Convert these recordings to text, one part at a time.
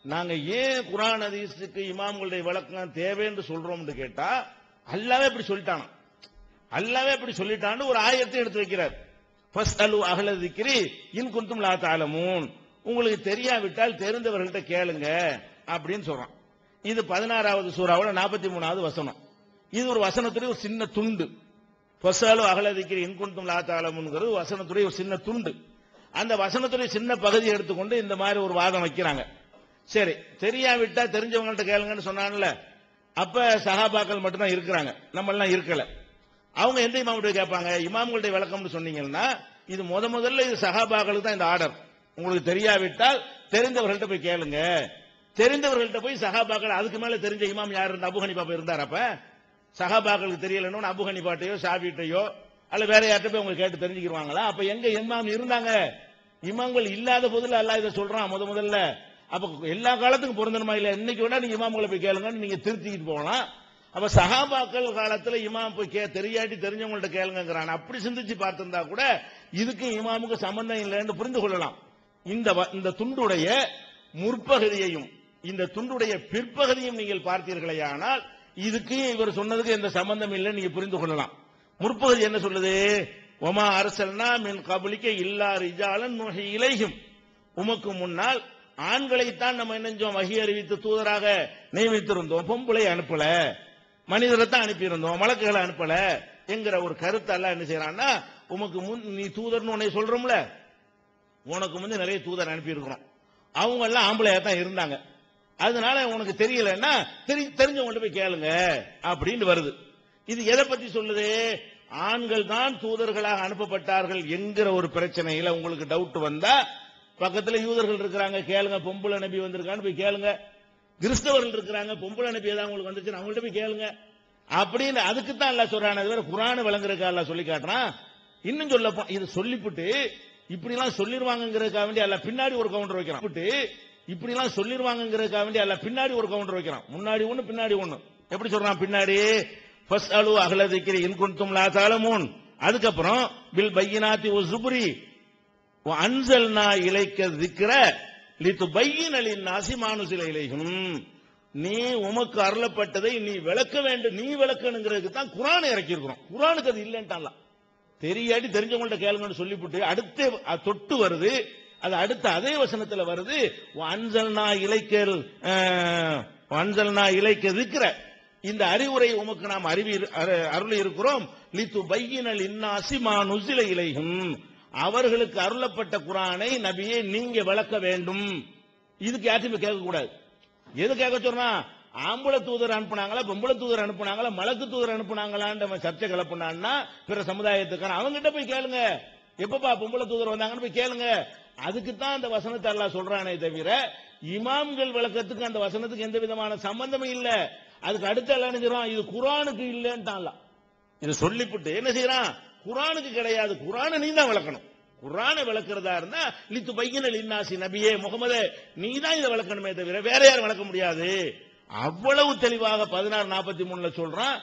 நாங்க ஏன் குர்ஆன் ஹதீஸுக்கு இமாம்களுடைய விளக்கம் தேவைன்னு சொல்றோம்னு கேட்டா, அல்லாஹ்வே இப்படி சொல்லிட்டான். அல்லாஹ்வே இப்படி சொல்லிட்டான்னு ஒரு ஆயத்தை எடுத்து வைக்கிறார். ஃபஸ்அலு அஹ்ல ஸிக்ரி இன் குன்தும் லா தஅலமூன். உங்களுக்கு தெரியாவிட்டால் தெரிந்தவர்கள்ட்ட கேளுங்க அப்படின்னு சொல்றான். இது 16வது சூராவுல 43வது வசனம். இது ஒரு வசனத்துடைய ஒரு சின்ன துண்டு. ஃபஸ்அலு அஹ்ல ஸிக்ரி இன் குன்தும் லா தஅலமூன்ங்கிறது வசனத்துடைய ஒரு சின்ன துண்டு. அந்த வசனத்துடைய சின்ன பகுதியை எடுத்துக்கொண்டு இந்த மாதிரி ஒரு வாதம் வைக்கிறாங்க. சரி, தெரியாவிட்டா தெரிஞ்சவங்கள்ட்ட கேளுங்கன்னு சொன்னான்ல, அப்ப சஹாபாக்கள் மட்டும் தான் இருக்கிறாங்க, நம்ம எல்லாம் இருக்கல. அவங்க எந்த இமாம்கிட்ட கேட்பாங்க? இமாம்களுடைய விளக்கம்னு சொன்னீங்கன்னா, இது முதல்ல இது சஹாபாக்களுக்கு தான் இந்த ஆர்டர். உங்களுக்கு தெரியாவிட்டால் தெரிந்தவர்கள்ட்ட போய் கேளுங்க. தெரிந்தவர்கள்ட்ட போய் சஹாபாக்கள், அதுக்கு மேல தெரிஞ்ச இமாம் யார் இருந்தா? அபூ ஹனீஃபா இருந்தார். அப்ப சஹாபாக்களுக்கு தெரியலன்னு அபூ ஹனீஃபாட்டையோ ஷாஃபிட்டையோ அல்ல வேற யார்கிட்ட போய் அவங்க கேட்டு தெரிஞ்சுக்கிடுவாங்களா? அப்ப எங்க இமாம் இருந்தாங்க? இமாம்கள் இல்லாத போதுல அல்லாஹ் இதை சொல்றான் முதல்ல. அப்ப எல்லா காலத்துக்கும் பொருந்தணுமா? இல்ல இன்னைக்கு வேணா நீங்க இமாம்களை போய் கேளுங்கன்னு நீங்க திருத்திக்கிட்டு போகலாம். அப்ப சஹாபாக்கள் காலத்துல இமாம் போய் தெரியாட்டி தெரிஞ்சவங்கள்ட்ட கேளுங்கிறான். அப்படி சிந்திச்சு பார்த்திருந்தா கூட இதுக்கு இமாமுக்கு சம்பந்தம் இல்லைன்னு புரிந்து கொள்ளலாம். இந்த துண்டுடைய முற்பகுதியையும் இந்த துண்டுடைய பிற்பகுதியும் நீங்கள் பார்த்தீர்களேயானால் இதுக்கு இவர் சொன்னதுக்கு எந்த சம்பந்தம் இல்லைன்னு நீங்க புரிந்து கொள்ளலாம். முற்பகுதி என்ன சொல்லுது? ஒமா அரசல்னா மின் கபலிக்க இல்லா ரிஜாலன் நுஹி இலைஹிம். உமக்கு முன்னால் ஆண்களைத்தான் நம்ம என்ன வஹி அறிவித்து தூதராக நியமித்திருந்தோம், பொம்பளை அனுப்பல, மனிதரை தான் அனுப்பியிருந்தோம், மலக்குகளை அனுப்பல என்கிற ஒரு கருத்து அல்லாஹ் என்ன செய்யறான்னா, உமக்கு முன் நீ தூதர்னு உன்னை சொல்றோம்ல, உனக்கு முந்தைய நிறைய தூதர் அனுப்பி இருக்கிறோம், அவங்க எல்லாம் ஆம்பளையா தான் இருந்தாங்க, அதனால உனக்கு தெரியலன்னா தெரிஞ்சவங்கள்ட்ட போய் கேளுங்க அப்படின்னு வருது. இது எதை பத்தி சொல்லுது? ஆண்கள் தான் தூதர்களாக அனுப்பப்பட்டார்கள் என்கிற ஒரு பிரச்சனையில உங்களுக்கு டவுட் வந்தா, பக்கத்துல யூதர்கள் இருக்கிறாங்க, கேளுங்க, பொம்பளை நபி வந்திருக்கான்னு போய் கேளுங்க. கிறிஸ்தவர்கள் இருக்கிறாங்க, பொம்பளை நபி ஏதாவது உங்களுக்கு வந்துச்சு அவங்கள்ட்ட போய் கேளுங்க அப்படின்னு. அதுக்கு தான் அல்லாஹ் சொல்றான். அது வேற குர்ஆன் விளங்குறதுக்கு அல்லாஹ் சொல்லி காட்டுறான். இன்னும் சொல்ல இது சொல்லிவிட்டு இப்படி எல்லாம் சொல்லிடுவாங்கிறதுக்காக வேண்டி அல்லாஹ் பின்னாடி ஒரு கவுண்டர் வைக்கிறான். இப்படி எல்லாம் சொல்லிடுவாங்கிறதுக்காக வேண்டி அல்லாஹ் பின்னாடி ஒரு கவுண்டர் வைக்கிறான். முன்னாடி ஒண்ணு பின்னாடி ஒண்ணு. எப்படி சொல்றான்? பின்னாடி ஃபஸ்அலு அஹ்ல ஸிக்ரி இன் குன்தும் லா தஅலமூன், அதுக்கப்புறம் பில் பையினாத்தி வஸ்ஸுப்ரி வ அன்ஸல்னா இலைக்க ஸிக்ர லிதுபையின லின்னாஸி மா நுஸில இலைஹிம். நீ உமக்கு அருளப்பட்டதை நீ விளக்க வேண்டும், நீ விளக்கணுங்கிறதுக்கு தான் குர்ஆனை இறக்கி இருக்கிறோம். குர்ஆனுக்கு அது இல்லைன்ட்டான்ல. தெரியாட்டி தெரிஞ்சவங்கள்ட்ட கேளுங்கன்னு சொல்லிவிட்டு அடுத்து தொட்டு வருது, அது அடுத்த அதே வசனத்துல வருது, அன்சல்னா இலைக்க ஸிக்ர, இந்த அறிவுரை உமக்கு நாம் அருளி இருக்கிறோம், லிதுபையின லின்னாஸி மா நுஸில இலைஹிம், அவர்களுக்கு அருளப்பட்ட குர்ஆனை நபியே நீங்க விளக்க வேண்டும். இதுக்கு யாருமே கேட்க கூடாது. எது கேட்க சொல்றா? ஆம்பளை தூதர் அனுப்புனாங்களா, பொம்பளை தூதர் அனுப்புனாங்களா, மலக்கு தூதர் அனுப்புனாங்களான்னு சர்ச்சை கிளப்புனான்னா பிற சமுதாயத்துக்கான அவங்ககிட்ட போய் கேளுங்க. எப்பப்பா பொம்பளை தூதர் வந்தாங்கன்னு போய் கேளுங்க. அதுக்கு தான் அந்த வசனத்தை அல்லாஹ் சொல்றானே தவிர இமாம்கள் விளக்கத்துக்கு அந்த வசனத்துக்கு எந்த விதமான சம்பந்தமும் இல்ல. அதுக்கு அடுத்து எல்லாம் என்ன செய்யறான்? இது குர்ஆனுக்கு இல்லைன்ட்டான்ல. இது சொல்லிவிட்டு என்ன செய்யறான்? குர்ஆனுக்கு கிடையாது, குர்ஆனை நீ தான் விளக்கணும். குர்ஆனை விளக்குறதா இருந்தா லிதுபையின லின்னாஸி, நபியே முகமதே நீ தான் இதை விளக்கணுமே தவிர வேற யாரும் விளக்க முடியாது. அவ்வளவு தெளிவாக 16:43 சொல்றான்.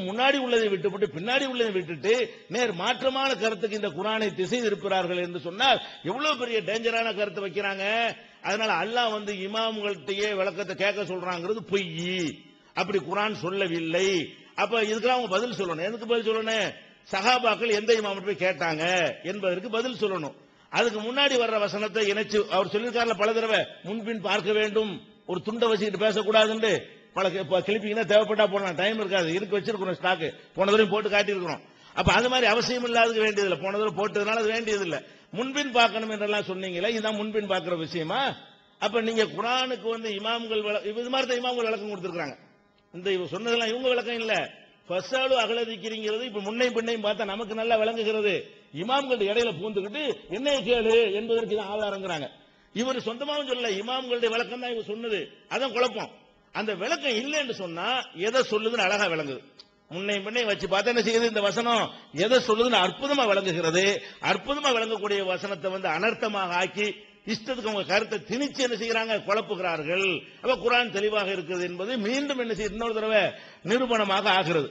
முன்னாடி உள்ளதை விட்டுவிட்டு பின்னாடி உள்ளதை விட்டுட்டு நேர் மாற்றமான கருத்துக்கு இந்த குர்ஆனை திசை திருப்புகிறார்கள் என்று சொன்னால் எவ்வளவு பெரிய டேஞ்சரான கருத்தை வைக்கிறாங்க. அதனால அல்லாஹ் இமாம்கள்ட்டயே விளக்கத்தை கேட்க சொல்றாங்கிறது பொய். அப்படி குர்ஆன் சொல்லவில்லை. அப்ப இதுக்கெல்லாம் அவங்க பதில் சொல்லணும். எதுக்கு பதில் சொல்லணும்? சஹாபாக்கள் எந்த இமாம் போய் கேட்டாங்க என்பதற்கு பதில் சொல்லணும். அதுக்கு முன்னாடி வர்ற வசனத்தை இணைச்சு அவர் சொல்லியிருக்காருல பல தடவை, முன்பின் பார்க்க வேண்டும், ஒரு துண்டை வச்சுக்கிட்டு பேசக்கூடாதுன்னு பல கிளிப்பிங்கன்னா தேவைப்பட்டா போடலாம், டைம் இருக்காது, இருக்கு வச்சிருக்கிறோம் ஸ்டாக்கு, போன தடவை போட்டு காட்டியிருக்கிறோம். அப்ப அது மாதிரி அவசியம் இல்லாதது வேண்டியதில்லை, போன தடவை போட்டதுனால அது வேண்டியதில்லை. முன்பின் பார்க்கணும் என்றெல்லாம் சொன்னீங்களே, இதுதான் முன்பின் பார்க்கிற விஷயமா? அப்ப நீங்க குர்ஆனுக்கு இமாம்கள் இது மாதிரி தான் இமாம்கள் விளக்கம் கொடுத்திருக்காங்க. இந்த சொன்னதெல்லாம் இவங்க விளக்கம் இல்ல. ஃபஸ்அலு அஹ்ல ஸிக்ரிங்கிறது இப்ப முன்னையும் பின்னையும் பார்த்தா நமக்கு நல்லா விளங்குகிறது. இமாம்கள் இடையில பூந்துக்கிட்டு என்ன கேளு என்பதற்கு இது ஆதாரங்கிறாங்க. இவர் சொந்தமாவும் சொல்லல, இமாம்களுடைய விளக்கம் தான் இவர் சொன்னது. அதான் குழப்பம். அந்த விளக்கம் இல்லை என்று சொன்னா எதை சொல்லுதுன்னு அழகா விளங்குது. முன்னையும் பின்னையும் வச்சு பார்த்தா என்ன செய்யுது? இந்த வசனம் எதை சொல்லுதுன்னு அற்புதமா விளங்குகிறது. அற்புதமா விளங்கக்கூடிய வசனத்தை அனர்த்தமாக ஆக்கி இஷ்டத்துக்கு அவங்க கருத்தை திணிச்சு என்ன செய்யறாங்க? குழப்புகிறார்கள். அப்ப குர்ஆன் தெளிவாக இருக்கிறது என்பது மீண்டும் என்ன செய்ய இன்னொரு தடவை நிரூபணமாக ஆகிறது.